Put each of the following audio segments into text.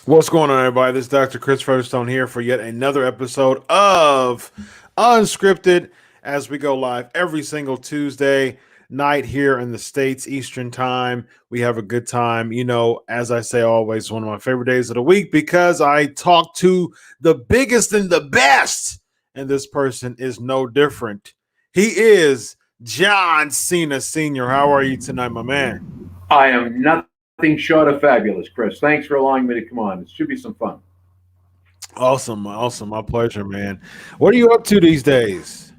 What's going on, everybody? This is Dr. Chris Featherstone here for yet another episode of UnSKripted as we go live every single Tuesday night here in the States, Eastern Time. We have a good time. You know, as I say always, one of my favorite days of the week because I talk to the biggest and the best, and this person is no different. He is Cena Sr. How are you tonight, my man? I am nothing short of fabulous, Chris. Thanks for allowing me to come on. It should be some fun. Awesome. My pleasure, man. What are you up to these days?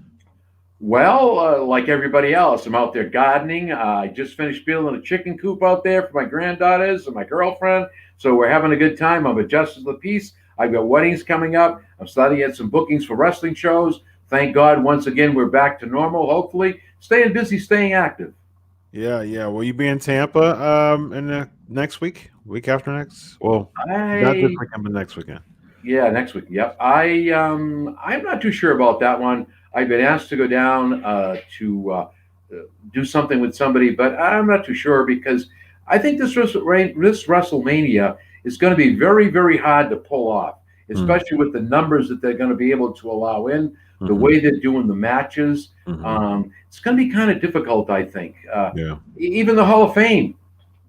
Well, like everybody else, I'm out there gardening. I just finished building a chicken coop out there for my granddaughters and my girlfriend. So we're having a good time. I'm a justice of the peace. I've got weddings coming up. I'm starting to get some bookings for wrestling shows. Thank God, once again, we're back to normal, hopefully. Staying busy, staying active. Yeah. Will you be in Tampa in the next week after next? Well, not this weekend, but next weekend. Yeah, next week. Yep. I'm not too sure about that one. I've been asked to go down to do something with somebody, but I'm not too sure because I think this Wrestlemania is going to be very, very hard to pull off, especially with the numbers that they're going to be able to allow in, the way they're doing the matches. It's going to be kind of difficult, I think. Even the Hall of Fame,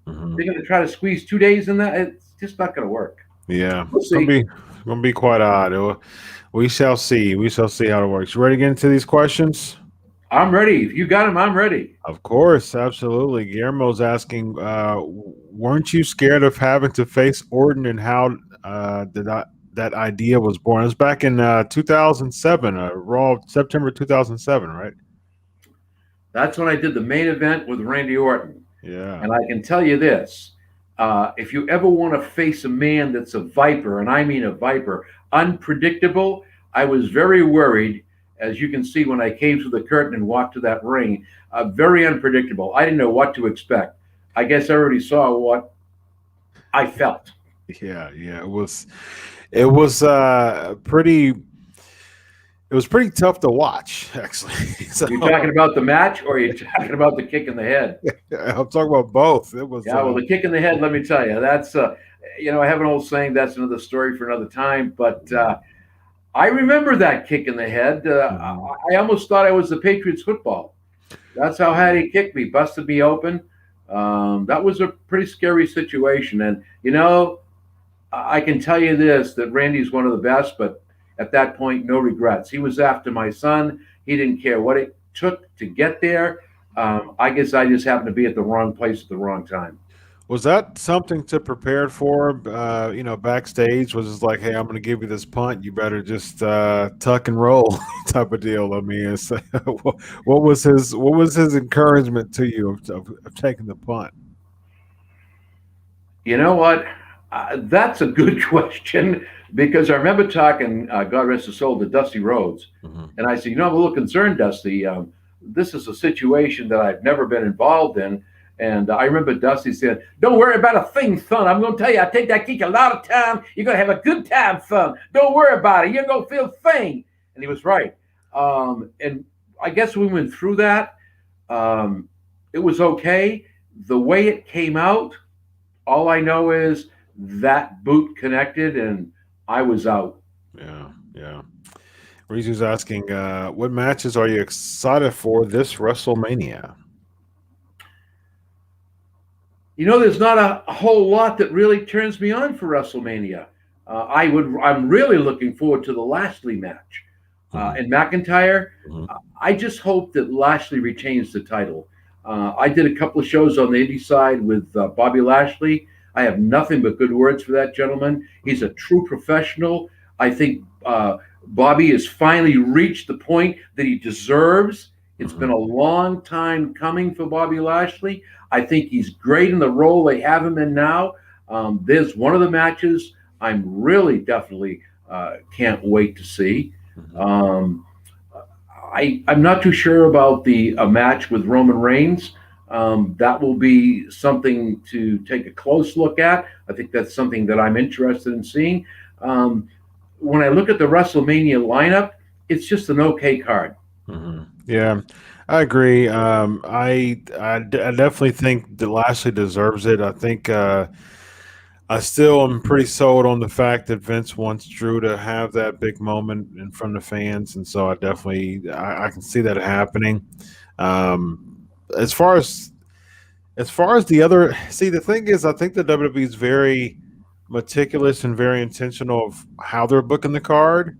they're going to try to squeeze 2 days in that. It's just not going to work. Yeah, it's going to be quite odd. We shall see. We shall see how it works. You ready to get into these questions? I'm ready. If you got them, I'm ready. Of course, absolutely. Guillermo's asking, weren't you scared of having to face Orton, and how that idea was born? It was back in 2007, Raw, September 2007, right? That's when I did the main event with Randy Orton. Yeah. And I can tell you this, if you ever want to face a man that's a viper, and I mean a viper, unpredictable, I was very worried, as you can see when I came through the curtain and walked to that ring, very unpredictable. I didn't know what to expect. I guess I already saw what I felt. Yeah. It was pretty tough to watch, actually. So, you're talking about the match, or you're talking about the kick in the head? I'm talking about both. It was well, the kick in the head, let me tell you, that's I have an old saying, that's another story for another time, but I remember that kick in the head. I almost thought I was the Patriots football. That's how hard he kicked me, busted me open. That was a pretty scary situation, and I can tell you this, that Randy's one of the best, but at that point, no regrets. He was after my son. He didn't care what it took to get there. I guess I just happened to be at the wrong place at the wrong time. Was that something to prepare for? Backstage was just like, "Hey, I'm going to give you this punt. You better just tuck and roll," type of deal. I mean, what was his encouragement to you of taking the punt? You know what? That's a good question because I remember talking, God rest his soul, to Dusty Rhodes. Hmm. And I said, I'm a little concerned, Dusty. This is a situation that I've never been involved in. And I remember Dusty said, "Don't worry about a thing, son. I'm going to tell you, I take that kick a lot of time. You're going to have a good time, son. Don't worry about it. You're going to feel a thing." And he was right. And I guess we went through that. Um, it was okay. The way it came out, all I know is that boot connected and I was out. Yeah, yeah. Reezy's asking, what matches are you excited for this WrestleMania? There's not a whole lot that really turns me on for WrestleMania. I'm really looking forward to the Lashley match. Mhm, And McIntyre, mhm, I just hope that Lashley retains the title. I did a couple of shows on the indie side with Bobby Lashley. I have nothing but good words for that gentleman. He's a true professional. I think Bobby has finally reached the point that he deserves. It's been mhm, a long time coming for Bobby Lashley. I think he's great in the role they have him in now. There's one of the matches I'm really definitely can't wait to see. mhm. Um, I'm not too sure about the a match with Roman Reigns. That will be something to take a close look at. I think that's something that I'm interested in seeing. Um, when I look at the WrestleMania lineup, it's just an okay card. Yeah, I agree. I definitely think that Lashley deserves it. I think I still am pretty sold on the fact that Vince wants Drew to have that big moment in front of fans, and so I can see that happening. Um, as far as the other, see, the thing is, I think the WWE is very meticulous and very intentional of how they're booking the card,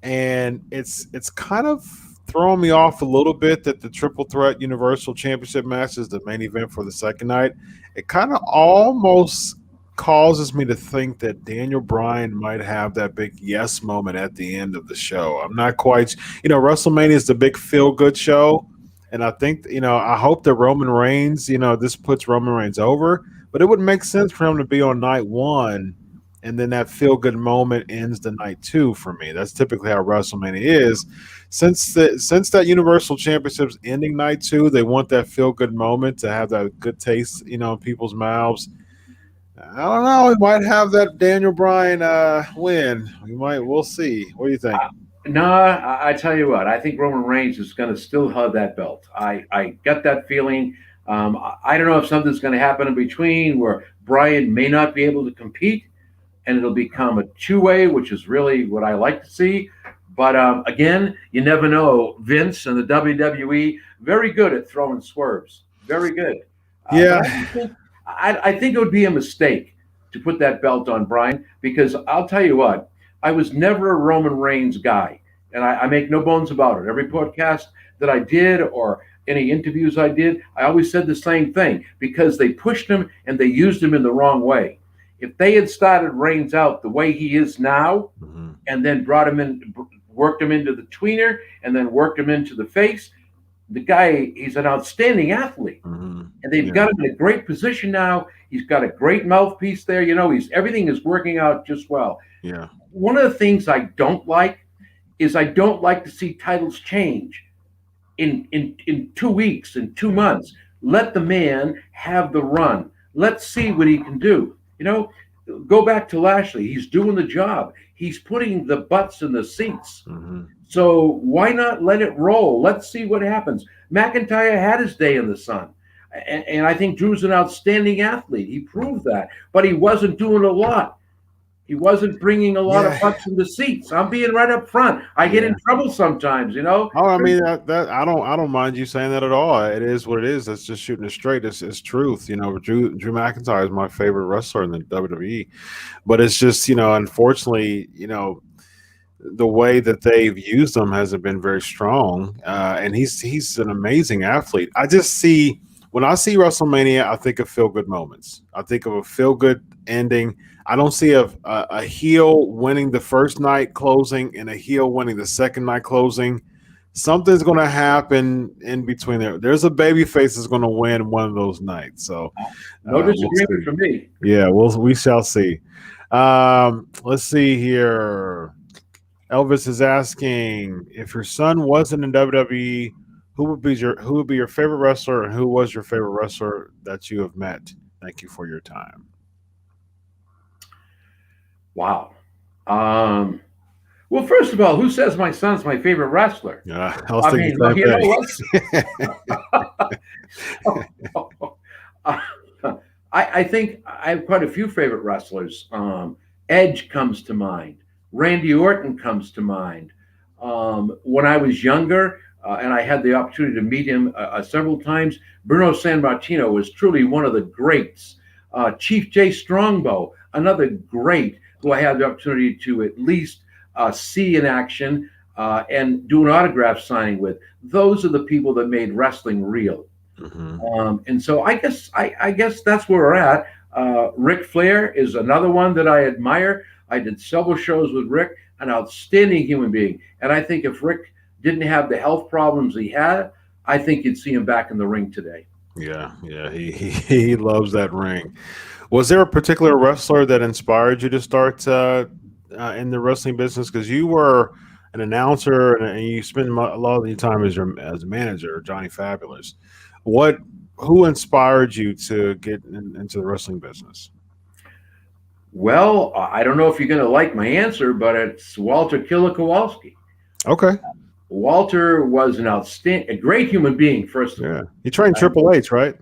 and it's kind of throwing me off a little bit that the triple threat universal championship match is the main event for the second night. It kind of almost causes me to think that Daniel Bryan might have that big yes moment at the end of the show. I'm not quite, WrestleMania is the big feel good show, and I think, I hope that Roman Reigns, this puts Roman Reigns over, but it would make sense for him to be on night one, and then that feel good moment ends the night two for me. That's typically how WrestleMania is. Since that Universal Championship's ending night two, they want that feel good moment to have that good taste, in people's mouths. I don't know. We might have that Daniel Bryan win. We'll see. What do you think? No, I tell you what, I think Roman Reigns is going to still have that belt. I get that feeling. I don't know if something's going to happen in between where Bryan may not be able to compete and it'll become a two-way, which is really what I like to see. But again, you never know. Vince and the WWE, very good at throwing swerves. Very good. But I Yeah. think I think it would be a mistake to put that belt on Bryan because I'll tell you what, I was never a Roman Reigns guy, and I make no bones about it. Every podcast that I did or any interviews I did, I always said the same thing because they pushed him and they used him in the wrong way. If they had started Reigns out the way he is now, Mhm, and then brought him in, worked him into the tweener, and then worked him into the face, the guy, he's an outstanding athlete. mhm. And they've Yeah. got him in a great position now. He's got a great mouthpiece there. He's everything is working out just well. Yeah. One of the things I don't like is I don't like to see titles change in 2 weeks, in two Yeah. months. Let the man have the run. Let's see what he can do. Go back to Lashley. He's doing the job. He's putting the butts in the seats. Mhm. So why not let it roll? Let's see what happens. McIntyre had his day in the sun. And I think Drew's an outstanding athlete. He proved that. But he wasn't doing a lot. He wasn't bringing a lot of Yeah. butts in the seats. I'm being right up front. I get in Yeah. trouble sometimes. Oh, I mean that I don't mind you saying that at all. It is what it is. That's just shooting it straight. It's truth. Drew McIntyre is my favorite wrestler in the WWE, but it's just unfortunately the way that they've used him hasn't been very strong. And he's an amazing athlete. I just see when I see WrestleMania, I think of feel good moments. I think of a feel good ending. I don't see a heel winning the first night closing and a heel winning the second night closing. Something's going to happen in between there. There's a baby face that's going to win one of those nights. So No we'll disagreement see. from me. Yeah, we shall see. Let's see here. Elvis is asking if your son wasn't in WWE, who would be your favorite wrestler, and who was your favorite wrestler that you have met? Thank you for your time. Wow. Well, first of all, who says my son's my favorite wrestler? I was I thinking mean, the you know same what? I think I have quite a few favorite wrestlers. Edge comes to mind. Randy Orton comes to mind. When I was younger, and I had the opportunity to meet him several times, Bruno Sammartino was truly one of the greats. Chief Jay Strongbow, another great who I had the opportunity to at least see in action and do an autograph signing with. Those are the people that made wrestling real. thing. And so I guess that's where we're at. Ric Flair is another one that I admire. I did several shows with Rick, an outstanding human being. And I think if Rick didn't have the health problems he had, I think you'd see him back in the ring today. Yeah. He loves that ring. Was there a particular wrestler that inspired you to start in the wrestling business? Because you were an announcer and you spent a lot of your time as a manager, Johnny Fabulous. What Who inspired you to get into the wrestling business? Well, I don't know if you're going to like my answer, but it's Walter Killer Kowalski. Okay, Walter was a great human being, first of all. yeah, he trained Triple H, right?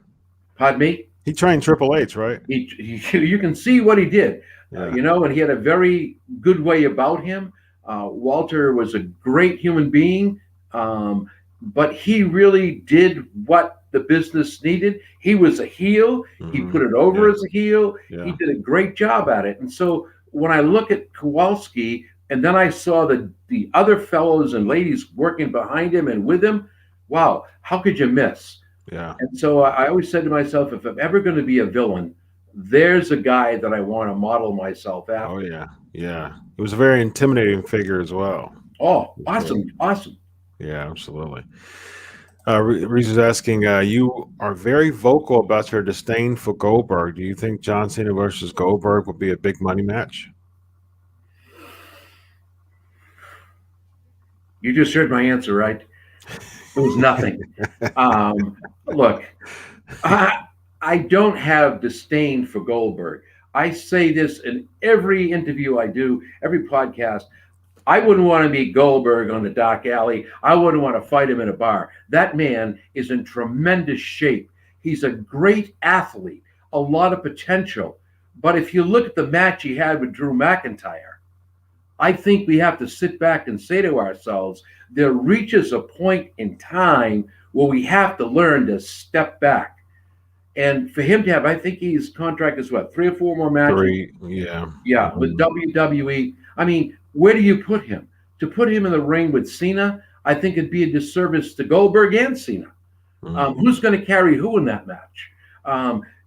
Pardon me? He trained Triple H, right? You can see what he did, Yeah. and he had a very good way about him. Walter was a great human being, but he really did what the business needed. He was a heel. He Mhm. put it over as a heel. He Yeah. did a great job at it. And so when I look at Kowalski, and then I saw the other fellows and ladies working behind him and with him, wow, how could you miss? Yeah. And so I always said to myself, if I'm ever going to be a villain, there's a guy that I want to model myself Oh after. yeah. Yeah. It was a very intimidating figure as well. Oh, Sure. awesome, awesome. Yeah, absolutely. Reese's asking, you are very vocal about your disdain for Goldberg. Do you think John Cena versus Goldberg would be a big money match? You just heard my answer, right? It was nothing. Look, I don't have disdain for Goldberg. I say this in every interview I do, every podcast. I wouldn't want to meet Goldberg on the dark alley. I wouldn't want to fight him in a bar. That man is in tremendous shape. He's a great athlete, a lot of potential. But if you look at the match he had with Drew McIntyre, I think we have to sit back and say to ourselves, there reaches a point in time where we have to learn to step back. And for him to have, I think his contract is what, 3 or 4 more matches? Three, yeah. Yeah, with WWE. I mean, where do you put him? To put him in the ring with Cena, I think it'd be a disservice to Goldberg and Cena. Mhm. Who's going to carry who in that match?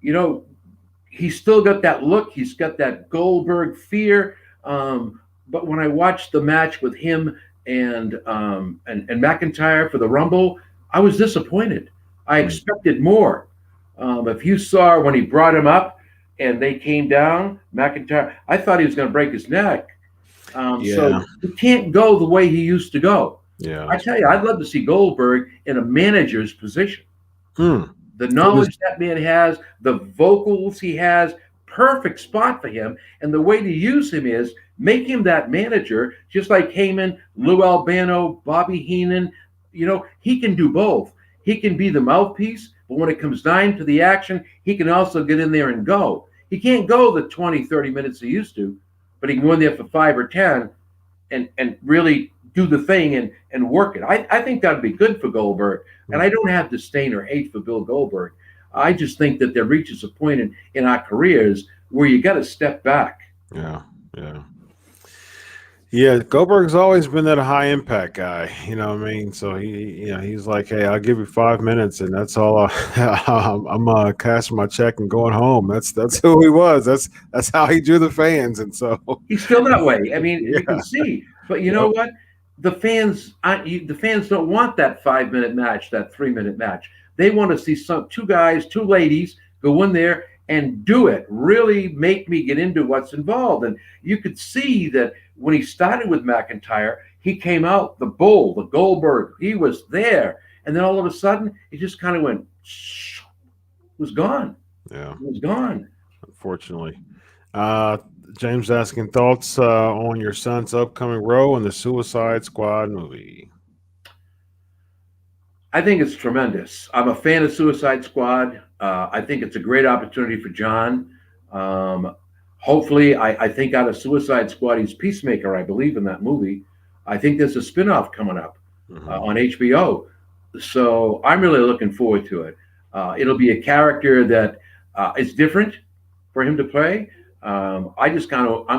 You know, he's still got that look. He's got that Goldberg fear. But when I watched the match with him and McIntyre for the Rumble, I was disappointed. I expected more. If you saw when he brought him up and they came down, McIntyre, I thought he was going to break his neck. So Yeah. he can't go the way he used to go. Yeah. I tell you, I'd love to see Goldberg in a manager's position. Hmm. The knowledge that man has, the vocals he has, perfect spot for him. And the way to use him is make him that manager, just like Heyman, Lou Albano, Bobby Heenan. He can do both. He can be the mouthpiece, but when it comes down to the action, he can also get in there and go. He can't go the 20, 30 minutes he used to, but he can go in there for 5 or 10 and really do the thing and work it. I think that'd be good for Goldberg. And I don't have disdain or hate for Bill Goldberg. I just think that there reaches a point in our careers where you got to step back. Yeah. Yeah. Yeah, Goldberg's always been that high impact guy. You know what I mean? So he's like, hey, I'll give you 5 minutes, and that's all. I'm cashing my check and going home. That's who he was. That's how he drew the fans, and so He's still that way. I mean, you yeah, can see. But you know yep, what? The fans don't want that 5 minute match, that 3 minute match. They want to see two guys, two ladies go in there and do it. Really make me get into what's involved. And you could see that when he started with McIntyre, he came out the bull, the Goldberg. He was there, and then all of a sudden, he just kind of went, was gone. yeah. It was gone. Unfortunately, uh, James asking thoughts on your son's upcoming role in the Suicide Squad movie. I think it's tremendous. I'm a fan of Suicide Squad. I think it's a great opportunity for John. Um, hopefully, I think out of Suicide Squad, he's Peacemaker, I believe, in that movie. I think there's a spinoff coming up Hmm. on HBO. So I'm really looking forward to it. It'll be a character that is different for him to play. I'm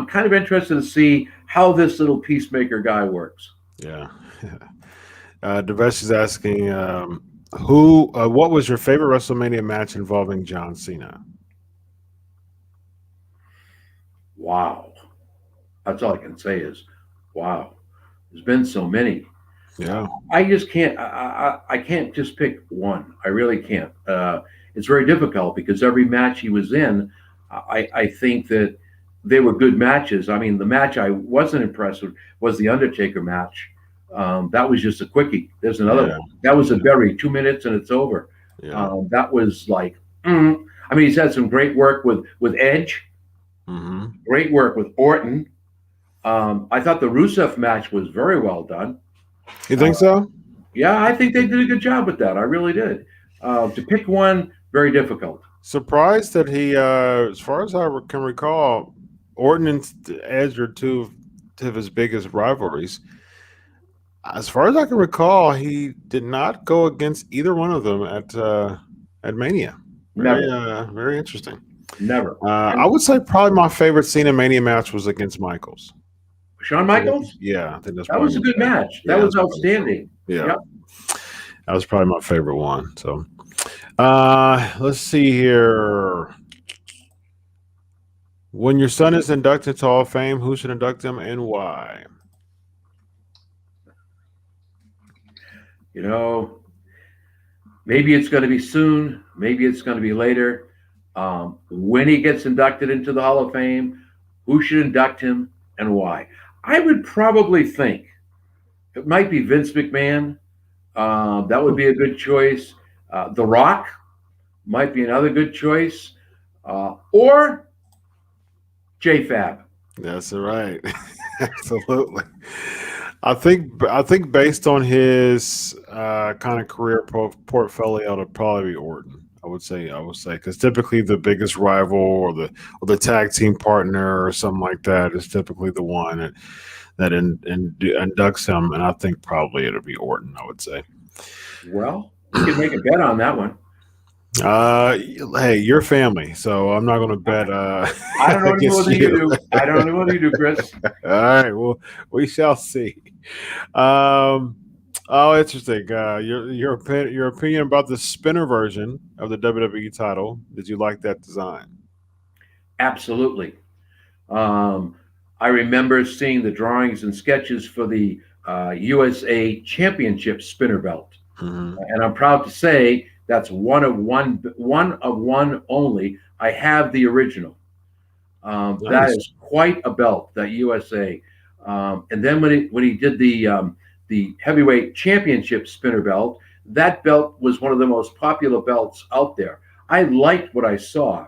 kind of interested to see how this little Peacemaker guy works. Yeah. Devesh is asking, what was your favorite WrestleMania match involving John Cena? Wow. That's all I can say is, wow. There's been so many. Yeah, I just can't. I can't just pick one. I really can't. It's very difficult because every match he was in, I think that they were good matches. I mean, the match I wasn't impressed with was the Undertaker match. That was just a quickie. There's another yeah, one. That was a yeah, very 2 minutes and it's over. yeah. That was like. I mean, he's had some great work with Edge. Hmm. Great work with Orton. I thought the Rusev match was very well done. You Uh, think so? yeah, I think they did a good job with that. I really did. To pick one, very difficult. Surprised that as far as can recall, Orton and Edge are two of his biggest rivalries. As far as I can recall, he did not go against either one of them at Mania. Never, Very interesting. never. I And would say probably my favorite Cena Mania match was against Michaels. Shawn Michaels, I think that's that was probably a good my favorite. match. That Yeah, was outstanding. yeah, Yep. that was probably my favorite one. So, let's see here. When your son is inducted to Hall of Fame, who should induct him and why? You know, maybe it's going to be soon. Maybe it's going to be later. When he gets inducted into the Hall of Fame, who should induct him and why? I would probably think it might be Vince McMahon. That would be a good choice. The Rock might be another good choice. Or JFab. That's right. Absolutely. I think based on his kind of career portfolio, it'll probably be Orton. I would say because typically the biggest rival or the tag team partner or something like that is typically the one that inducts him, and I think probably it'll be Orton. I would say. Well, we could make a bet on that one. Hey, your family, so I'm not going to bet I don't know any more against than you you. do. I don't know what you do, Chris. All right, well, we shall see. Um, oh, interesting. Your opinion about the spinner version of the WWE title? Did you like that design? Absolutely. Um, I remember seeing the drawings and sketches for the USA Championship spinner belt, Hmm. and I'm proud to say that's one of one only. I have the original. That Nice. is quite a belt, that USA. And then when he did the heavyweight championship spinner belt, that belt was one of the most popular belts out there. I liked what I saw.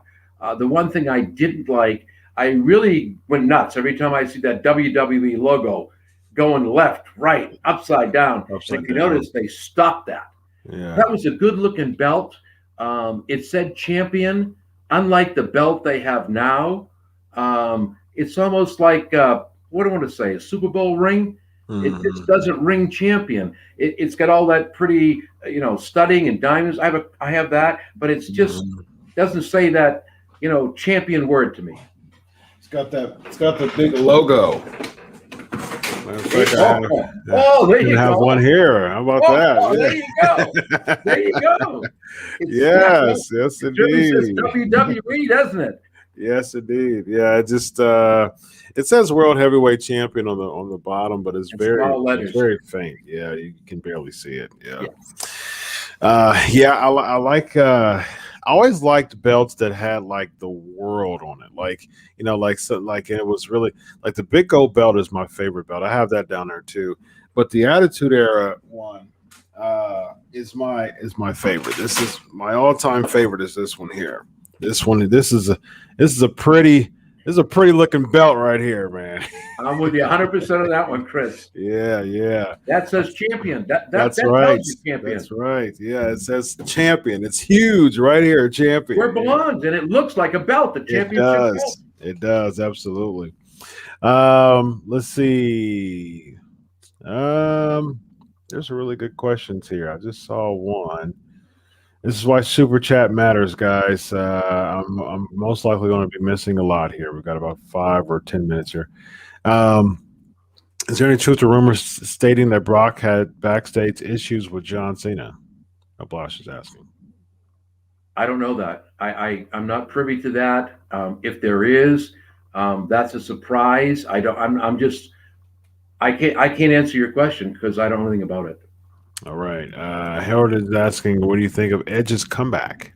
The one thing I didn't like, I really went nuts every time I see that WWE logo going left, right, upside down. And Upside if you down. notice, they stopped that. Yeah. That was a good looking belt. It said champion, unlike the belt they have now. It's almost like what do I want to say? A Super Bowl ring. It just Hmm. doesn't ring champion. It's got all that pretty, studding and diamonds. I have that, but it's just Hmm. doesn't say that, champion word to me. It's got the big logo. Matter of fact, There I you have one go. here. How about There you go. that? There you go. It's snapped up. Yes, yes, It really says indeed. WWE, doesn't it? Yes, indeed. Yeah, it just it says world heavyweight champion on the bottom, but And small it's letters. very faint. Yeah, you can barely see it. Yeah. Yeah. Yeah, I like I always liked belts that had like the world on it. Like, like so like it was really like the big gold belt is my favorite belt. I have that down there too. But the Attitude Era one is my favorite. This is my all-time favorite is this one here. This is a pretty looking belt right here, man. I'm with you 100% on that one, Chris. Yeah. That says champion. That That's tells right. you champion. That's right. Yeah, it says champion. It's huge right here, champion. Where it belongs, and it looks like a belt, the It championship belt. does. It does, absolutely. Let's see. There's a really good questions here. I just saw one. This is why super chat matters, guys. I'm most likely going to be missing a lot here. We've got about 5 or 10 minutes here. Is there any truth to rumors stating that Brock had backstage issues with John Cena? Ablash is asking. I don't know that. I'm not privy to that. If there is, that's a surprise. I don't. I'm just. I can't answer your question because I don't know anything about it. All right. Howard is asking, what do you think of Edge's comeback?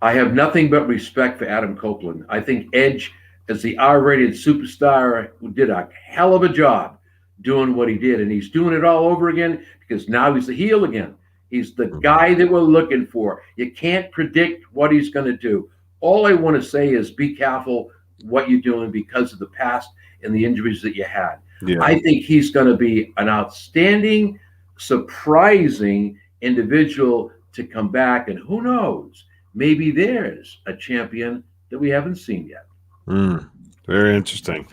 I have nothing but respect for Adam Copeland. I think Edge, as the R-rated superstar, did a hell of a job doing what he did, and he's doing it all over again because now he's the heel again. He's the guy that we're looking for. You can't predict what he's going to do. All I want to say is be careful what you're doing because of the past and the injuries that you had. Yeah. I think he's going to be an outstanding, surprising individual to come back, and who knows, maybe there's a champion that we haven't seen yet. Very interesting.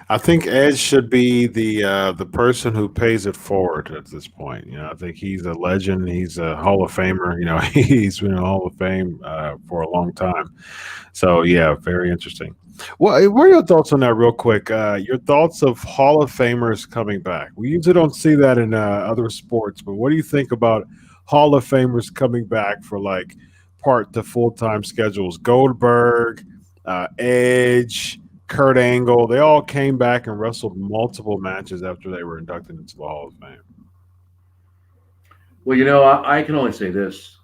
I think Edge should be the person who pays it forward at this point. I think he's a legend. He's a Hall of Famer. He's been in the Hall of Fame for a long time. So yeah, very interesting. Well, what are your thoughts on that, real quick? Your thoughts of Hall of Famers coming back? We usually don't see that in other sports, but what do you think about Hall of Famers coming back for like part to full time schedules? Goldberg, Edge, Kurt Angle, they all came back and wrestled multiple matches after they were inducted into the Hall of Fame. Well, I can only say this,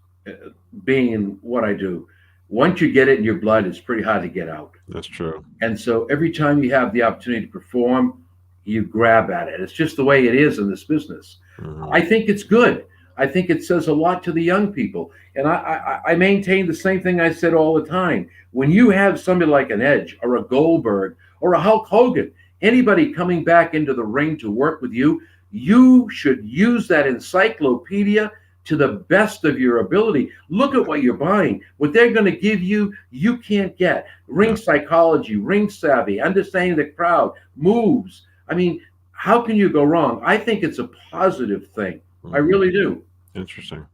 being what I do. Once you get it in your blood, it's pretty hard to get out. That's true. And so every time you have the opportunity to perform, you grab at it. It's just the way it is in this business. Mm-hmm. I think it's good. I think it says a lot to the young people. And I maintain the same thing I said all the time. When you have somebody like an Edge or a Goldberg or a Hulk Hogan, anybody coming back into the ring to work with you, you should use that encyclopedia to the best of your ability. Look at what you're buying. What they're going to give you, you can't get. Ring psychology, ring savvy, understanding the crowd, moves. I mean, how can you go wrong? I think it's a positive thing. I really do. Interesting.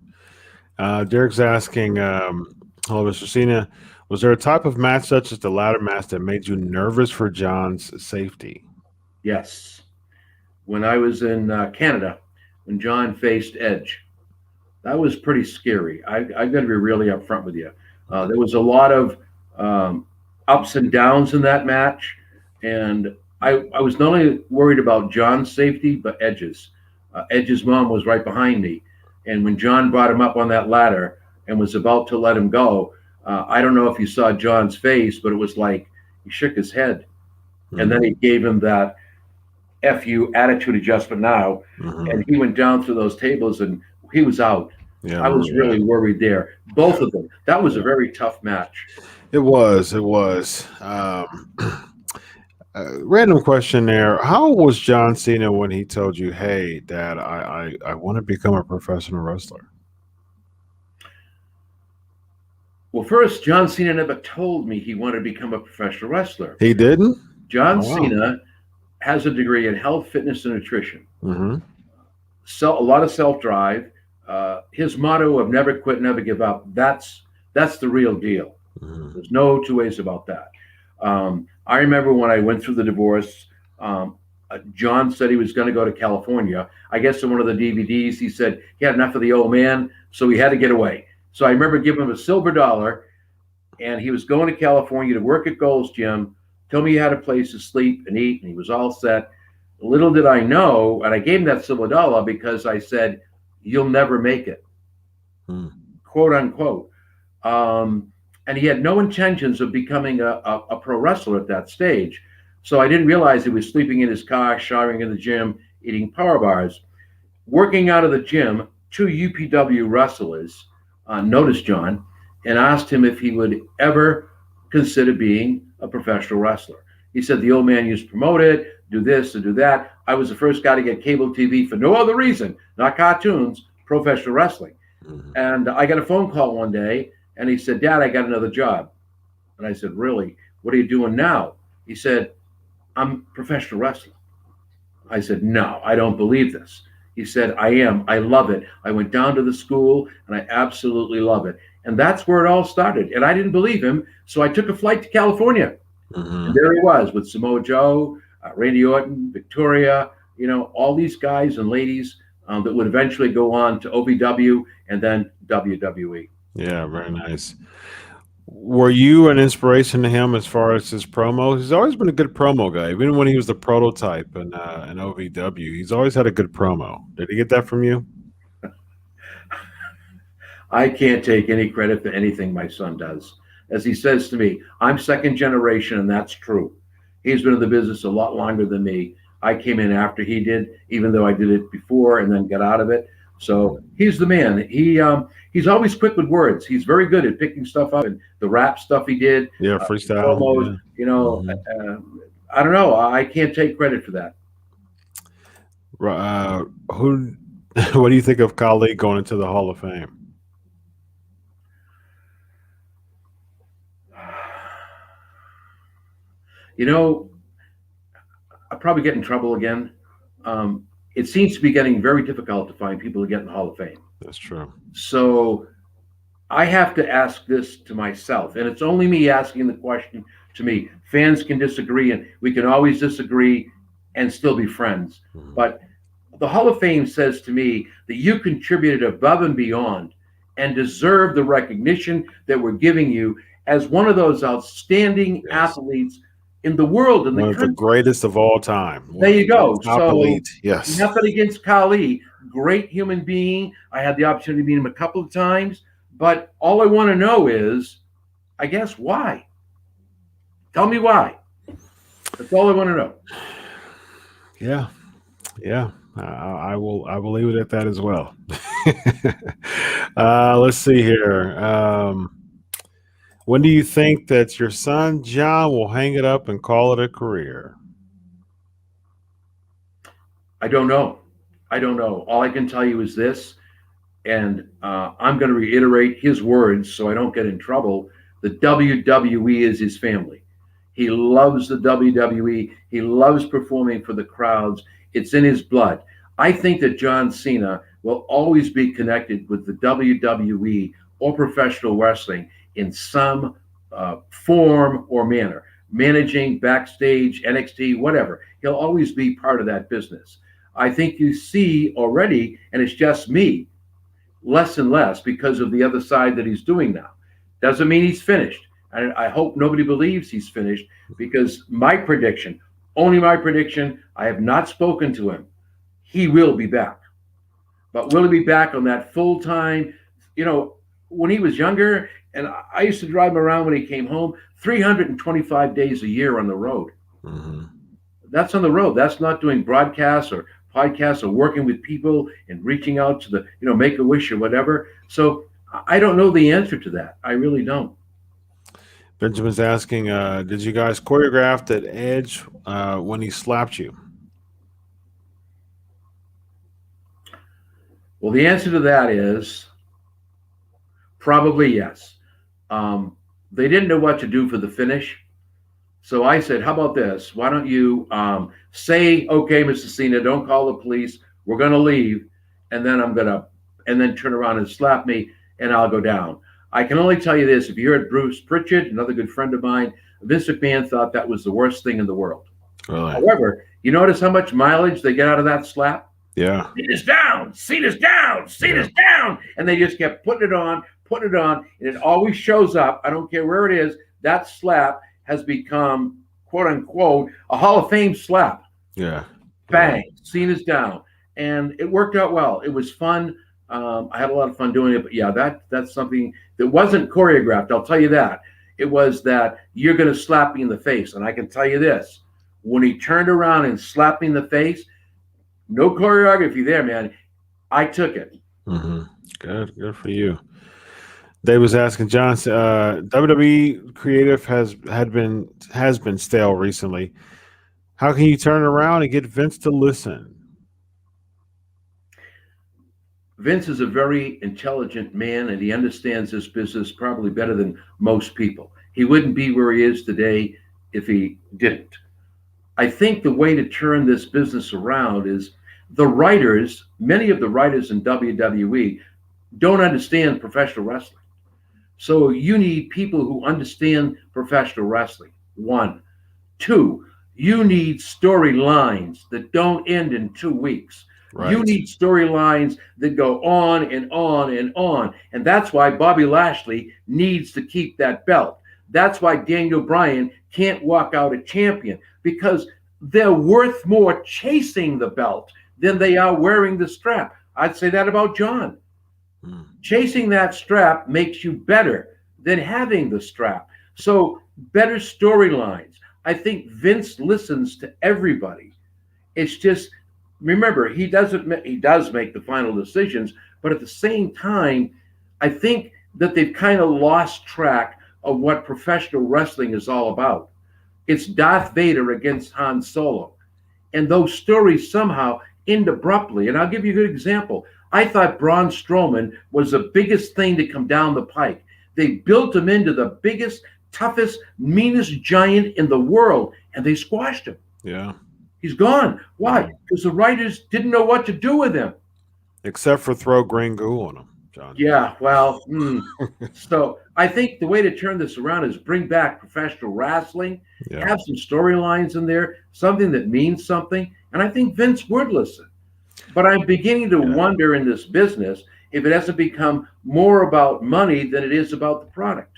Derek's asking, hello, Mr. Cena. Was there a type of match such as the ladder match that made you nervous for John's safety? Yes. When I was in Canada, when John faced Edge, that was pretty scary. I've got to be really upfront with you. There was a lot of ups and downs in that match, and I was not only worried about John's safety, but Edge's. Edge's mom was right behind me, and when John brought him up on that ladder and was about to let him go, I don't know if you saw John's face, but it was like he shook his head, and then he gave him that "F-you" attitude adjustment now, and he went down through those tables and he was out. Yeah, I was really worried there. Both of them. That was a very tough match. It was. Random question there. How old was John Cena when he told you, hey, Dad, I want to become a professional wrestler? Well, first, John Cena never told me he wanted to become a professional wrestler. He didn't? John Cena has a degree in health, fitness, and nutrition. So a lot of self-drive. His motto of never quit, never give up. That's the real deal. There's no two ways about that. I remember when I went through the divorce, John said he was going to go to California. I guess in one of the DVDs, he said he had enough of the old man, so he had to get away. So I remember giving him a silver dollar, and he was going to California to work at Gold's Gym, told me he had a place to sleep and eat, and he was all set. Little did I know, and I gave him that silver dollar because I said, "You'll never make it," quote unquote. And he had no intentions of becoming a pro wrestler at that stage. So I didn't realize he was sleeping in his car, showering in the gym, eating power bars. Working out of the gym, two UPW wrestlers noticed John and asked him if he would ever consider being a professional wrestler. He said the old man used to promote it, do this and do that. I was the first guy to get cable TV for no other reason, not cartoons, professional wrestling. And I got a phone call one day, and he said, "Dad, I got another job." And I said, "Really? What are you doing now?" He said, "I'm a professional wrestler." I said, "No, I don't believe this." He said, "I am. I love it. I went down to the school, and I absolutely love it." And that's where it all started. And I didn't believe him, so I took a flight to California. And there he was with Samoa Joe, Randy Orton, Victoria, all these guys and ladies that would eventually go on to OVW and then WWE. Yeah, very nice. Were you an inspiration to him as far as his promos? He's always been a good promo guy, even when he was the prototype in OVW. He's always had a good promo. Did he get that from you? I can't take any credit for anything my son does. As he says to me, I'm second generation, and that's true. He's been in the business a lot longer than me. I came in after he did, even though I did it before and then got out of it. So he's the man. He's always quick with words. He's very good at picking stuff up, and the rap stuff he did. Yeah, freestyle. Promos, I don't know. I can't take credit for that. What do you think of Khali going into the Hall of Fame? I'll probably get in trouble again. It seems to be getting very difficult to find people to get in the Hall of Fame. That's true. So I have to ask this to myself, and it's only me asking the question to me. Fans can disagree, and we can always disagree and still be friends. But the Hall of Fame says to me that you contributed above and beyond and deserve the recognition that we're giving you as one of those outstanding athletes in the world, in the one country. of the greatest of all time. There you go. Top elite. Yes. Nothing against Khali. Great human being. I had the opportunity to meet him a couple of times, but all I want to know is, I guess, why? Tell me why. That's all I want to know. Yeah. I will leave it at that as well. Let's see here. When do you think that your son John will hang it up and call it a career? I don't know. All I can tell you is this, and I'm going to reiterate his words so I don't get in trouble. The WWE is his family. He loves the WWE. He loves performing for the crowds. It's in his blood. I think that John Cena will always be connected with the WWE or professional wrestling in some form or manner, managing, backstage, NXT, whatever. He'll always be part of that business. I think you see already, and it's just me, less and less because of the other side that he's doing now. Doesn't mean he's finished. And I hope nobody believes he's finished, because my prediction, only my prediction, I have not spoken to him. He will be back. But will he be back on that full-time? When he was younger, and I used to drive him around when he came home, 325 days a year on the road. That's on the road. That's not doing broadcasts or podcasts or working with people and reaching out to the, Make-A-Wish or whatever. So I don't know the answer to that. I really don't. Benjamin's asking, did you guys choreograph that Edge when he slapped you? Well, the answer to that is probably yes. They didn't know what to do for the finish. So I said, how about this? Why don't you say, okay, Mr. Cena, don't call the police. We're going to leave. And then and then turn around and slap me, and I'll go down. I can only tell you this. If you heard Bruce Pritchard, another good friend of mine, Vince McMahon thought that was the worst thing in the world. Really? However, you notice how much mileage they get out of that slap? Yeah. Cena's down, Cena's down, Cena's down. And they just kept putting it on, and it always shows up. I don't care where it is. That slap has become, quote unquote, a Hall of Fame slap. Yeah. Bang, Cena's down. And it worked out well. It was fun. I had a lot of fun doing it. But yeah, that's something that wasn't choreographed. I'll tell you that. It was that you're going to slap me in the face. And I can tell you this. When he turned around and slapped me in the face, no choreography there, man. I took it. Mm-hmm. Good for you. Dave was asking John. WWE creative has been stale recently. How can you turn around and get Vince to listen? Vince is a very intelligent man, and he understands this business probably better than most people. He wouldn't be where he is today if he didn't. I think the way to turn this business around is the writers, many of the writers in WWE don't understand professional wrestling. So you need people who understand professional wrestling. One. Two, you need storylines that don't end in 2 weeks. Right. You need storylines that go on and on and on. And that's why Bobby Lashley needs to keep that belt. That's why Daniel Bryan can't walk out a champion, because they're worth more chasing the belt than they are wearing the strap. I'd say that about John. Chasing that strap makes you better than having the strap. So better storylines. I think Vince listens to everybody. It's just, remember, he does make the final decisions, but at the same time, I think that they've kind of lost track of what professional wrestling is all about. It's Darth Vader against Han Solo. And those stories somehow end abruptly. And I'll give you a good example. I thought Braun Strowman was the biggest thing to come down the pike. They built him into the biggest, toughest, meanest giant in the world, and they squashed him. Yeah. He's gone. Why? Because the writers didn't know what to do with him. Except for throw green goo on him, John. Yeah, well, so I think the way to turn this around is bring back professional wrestling, have some storylines in there, something that means something, and I think Vince would listen. But I'm beginning to wonder in this business if it hasn't become more about money than it is about the product.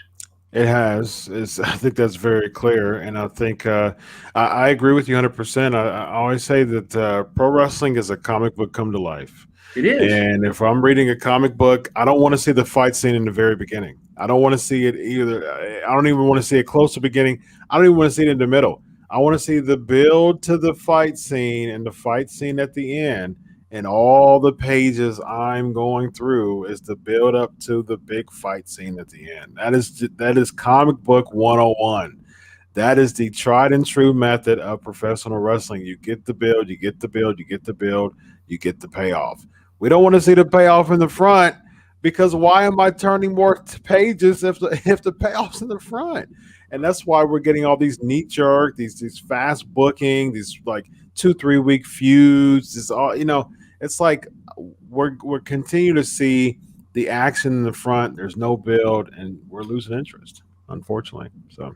It has. I think that's very clear, and I think I agree with you 100%. I always say that pro wrestling is a comic book come to life. It is. And if I'm reading a comic book, I don't want to see the fight scene in the very beginning. I don't want to see it either. I don't even want to see it close to the beginning. I don't even want to see it in the middle. I want to see the build to the fight scene and the fight scene at the end. And all the pages I'm going through is the build up to the big fight scene at the end. That is comic book 101. That is the tried and true method of professional wrestling. You get the build, you get the build, you get the build, you get the payoff. We don't want to see the payoff in the front, because why am I turning more pages if the payoff's in the front? And that's why we're getting all these knee jerk, these fast booking, these like 2-3 week feuds. This all, it's like we're continuing to see the action in the front. There's no build, and we're losing interest, unfortunately. So,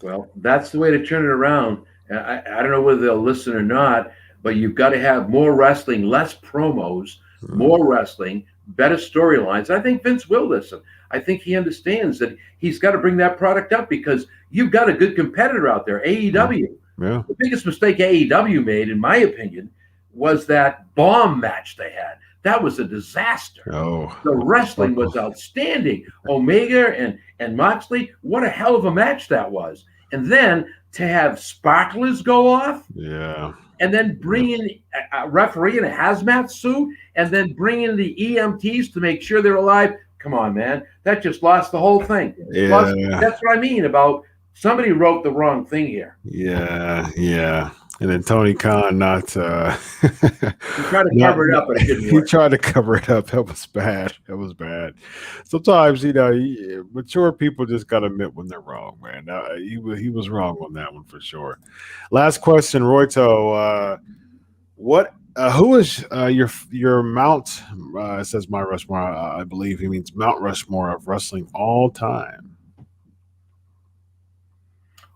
well, that's the way to turn it around. I don't know whether they'll listen or not, but you've got to have more wrestling, less promos, more wrestling, better storylines. I think Vince will listen. I think he understands that he's got to bring that product up, because you've got a good competitor out there, AEW. Yeah. The biggest mistake AEW made, in my opinion, was that bomb match they had. That was a disaster. Oh, the wrestling was outstanding. Omega and Moxley, what a hell of a match that was. And then to have sparklers go off. Yeah. And then bring in a referee in a hazmat suit, and then bring in the EMTs to make sure they're alive. Come on, man. That just lost the whole thing. Yeah. That's what I mean about somebody wrote the wrong thing here. Yeah. And then Tony Khan he tried to cover it up, but it didn't work. He tried to cover it up. That was bad. Sometimes, mature people just got to admit when they're wrong, man. He was wrong on that one for sure. Last question, Royto. Who is your Mount? It says my Rushmore. I believe he means Mount Rushmore of wrestling all time.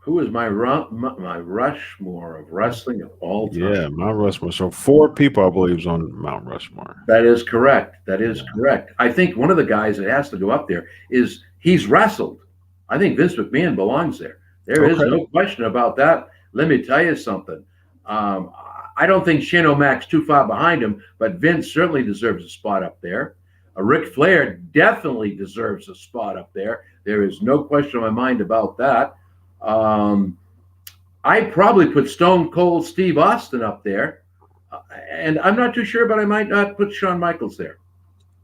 Who is my Rushmore of wrestling of all time? Yeah, Mount Rushmore. So 4 people, I believe, is on Mount Rushmore. That is correct. That is Yeah. correct. I think one of the guys that has to go up there is he's wrestled. I think Vince McMahon belongs there. There is Okay. no question about that. Let me tell you something. Um, I don't think Shane O'Mac's too far behind him, but Vince certainly deserves a spot up there. Ric Flair definitely deserves a spot up there. There is no question in my mind about that. Um, I probably put Stone Cold Steve Austin up there. And I'm not too sure, but I might not put Shawn Michaels there.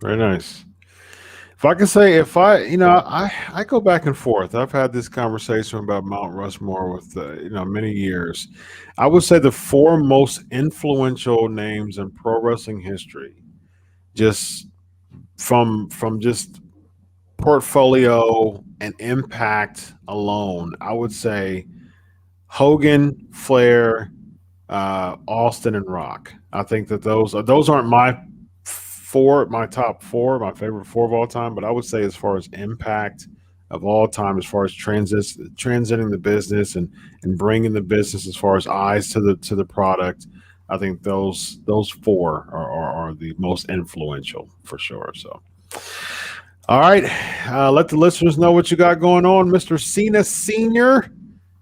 Very nice. If I can say, I go back and forth. I've had this conversation about Mount Rushmore with, many years. I would say the 4 most influential names in pro wrestling history, just from just portfolio and impact alone, I would say Hogan, Flair, Austin, and Rock. I think that those aren't my top 4, my favorite 4 of all time, but I would say as far as impact of all time, as far as transiting the business and bringing the business as far as eyes to the product, I think those 4 are the most influential for sure. So, all right, let the listeners know what you got going on, Mr. Cena Sr.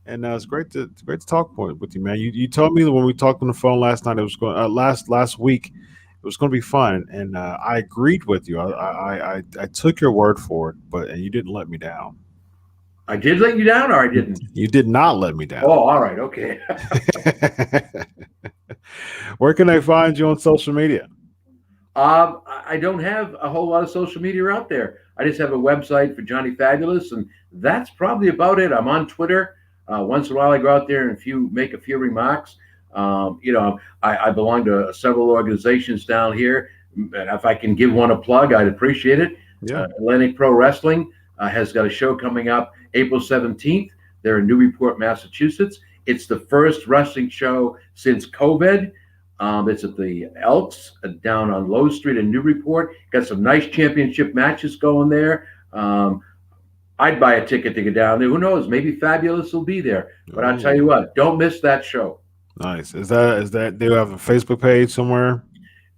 And it's great to talk with you, man. You told me when we talked on the phone last night, it was going last week, it was going to be fun, and I agreed with you. I took your word for it, and you didn't let me down. I did let you down, or I didn't? You did not let me down. Oh, all right, okay. Where can I find you on social media? I don't have a whole lot of social media out there. I just have a website for Johnny Fabulous, and that's probably about it. I'm on Twitter. Once in a while, I go out there and make a few remarks. I belong to several organizations down here, and if I can give one a plug, I'd appreciate it. Yeah. Atlantic Pro Wrestling has got a show coming up April 17th. They're in Newburyport, Massachusetts. It's the first wrestling show since COVID. It's at the Elks down on Low Street in Newburyport. Got some nice championship matches going there. I'd buy a ticket to get down there. Who knows? Maybe Fabulous will be there. But I'll tell you what, don't miss that show. Nice. Is that do you have a Facebook page somewhere?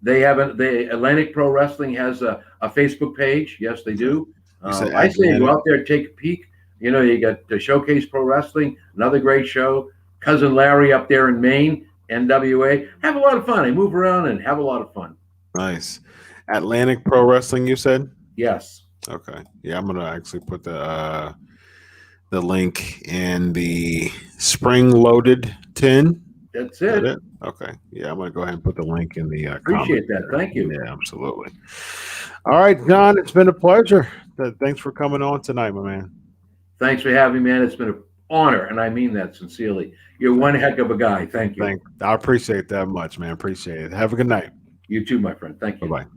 The Atlantic Pro Wrestling has a Facebook page. Yes, they do. I say go out there and take a peek. You got the Showcase Pro Wrestling, another great show. Cousin Larry up there in Maine, NWA. Have a lot of fun. I move around and have a lot of fun. Nice. Atlantic Pro Wrestling, you said? Yes. Okay. Yeah, I'm gonna actually put the link in the spring-loaded tin. That's it. Is that it? Okay. Yeah, I'm gonna go ahead and put the link in the appreciate that. There. Thank you. Yeah, absolutely. All right, John, it's been a pleasure. Thanks for coming on tonight, my man. Thanks for having me, man. It's been an honor, and I mean that sincerely. You're one heck of a guy. Thank you. I appreciate that much, man. Appreciate it. Have a good night. You too, my friend. Thank you. Bye-bye.